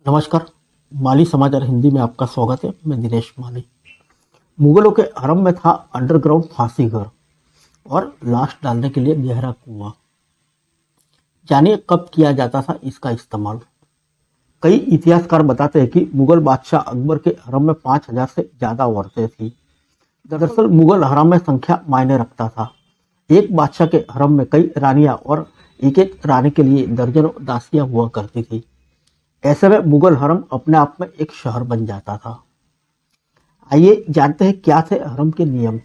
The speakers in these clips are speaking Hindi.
नमस्कार। माली समाचार हिंदी में आपका स्वागत है। मैं दिनेश माली। मुगलों के हरम में था अंडरग्राउंड फांसी घर और लाश डालने के लिए गहरा कुआं। जानिए कब किया जाता था इसका इस्तेमाल। कई इतिहासकार बताते हैं कि मुगल बादशाह अकबर के हरम में 5,000 से ज्यादा औरतें थी। दरअसल मुगल हरम में संख्या मायने रखता था। एक बादशाह के हरम में कई रानियां और एक एक रानी के लिए दर्जनों दासियां हुआ करती थी। ऐसे में मुगल हरम अपने आप में एक शहर बन जाता था। आइए जानते हैं क्या थे हरम के नियम।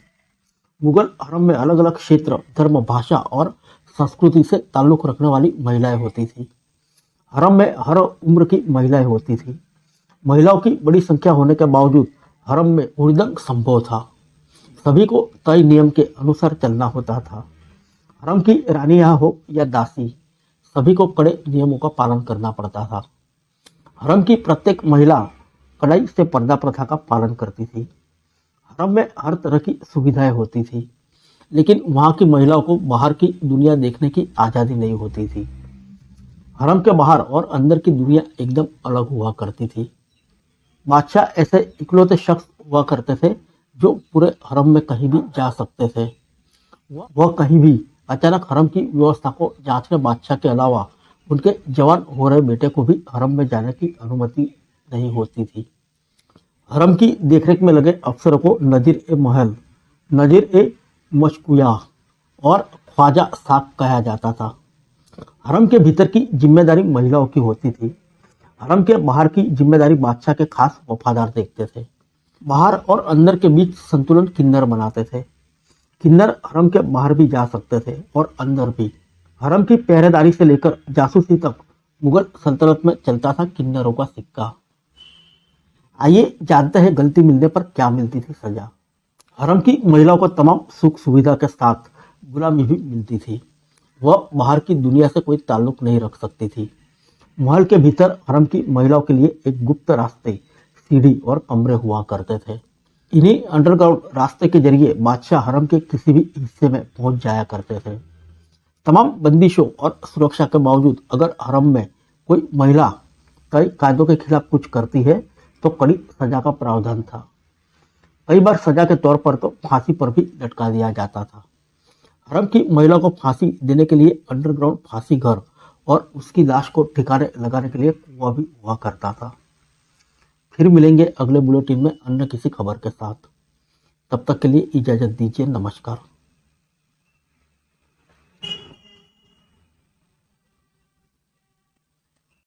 मुगल हरम में अलग अलग क्षेत्र, धर्म, भाषा और संस्कृति से ताल्लुक रखने वाली महिलाएं होती थी। हरम में हर उम्र की महिलाएं होती थी। महिलाओं की बड़ी संख्या होने के बावजूद हरम में हुड़दंग संभव था। सभी को तय नियम के अनुसार चलना होता था। हरम की रानियां हो या दासी, सभी को कड़े नियमों का पालन करना पड़ता था। हरम की प्रत्येक महिला कड़ाई से पर्दा प्रथा का पालन करती थी। हरम में हर तरह की सुविधाएं होती थी, लेकिन वहां की महिलाओं को बाहर की दुनिया देखने की आज़ादी नहीं होती थी। हरम के बाहर और अंदर की दुनिया एकदम अलग हुआ करती थी। बादशाह ऐसे इकलौते शख्स हुआ करते थे जो पूरे हरम में कहीं भी जा सकते थे। वह कहीं भी अचानक हरम की व्यवस्था को जांचने बादशाह के अलावा उनके जवान हो रहे बेटे को भी हरम में जाने की अनुमति नहीं होती थी। हरम की देखरेख में लगे अफसरों को नजीर ए महल, नजीर ए मशकुया और ख्वाजा साक कहा जाता था। हरम के भीतर की जिम्मेदारी महिलाओं की होती थी। हरम के बाहर की जिम्मेदारी बादशाह के खास वफादार देखते थे। बाहर और अंदर के बीच संतुलन किन्नर बनाते थे। किन्नर हरम के बाहर भी जा सकते थे और अंदर भी। हरम की पहरेदारी से लेकर जासूसी तक मुगल सल्तनत में चलता था किन्नरों का सिक्का। आइए जानते हैं गलती मिलने पर क्या मिलती थी सजा। हरम की महिलाओं को तमाम सुख सुविधा के साथ गुलामी भी मिलती थी। वह बाहर की दुनिया से कोई ताल्लुक नहीं रख सकती थी। महल के भीतर हरम की महिलाओं के लिए एक गुप्त रास्ते, सीढ़ी और कमरे हुआ करते थे। इन्हीं अंडरग्राउंड रास्ते के जरिए बादशाह हरम के किसी भी हिस्से में पहुंच जाया करते थे। तमाम बंदिशों और सुरक्षा के बावजूद अगर हरम में कोई महिला कई कायदों के खिलाफ कुछ करती है तो कड़ी सजा का प्रावधान था। कई बार सजा के तौर पर तो फांसी पर भी लटका दिया जाता था। हरम की महिला को फांसी देने के लिए अंडरग्राउंड फांसी घर और उसकी लाश को ठिकाने लगाने के लिए कुआं भी हुआ करता था। फिर मिलेंगे अगले बुलेटिन में अन्य किसी खबर के साथ। तब तक के लिए इजाजत दीजिए। नमस्कार।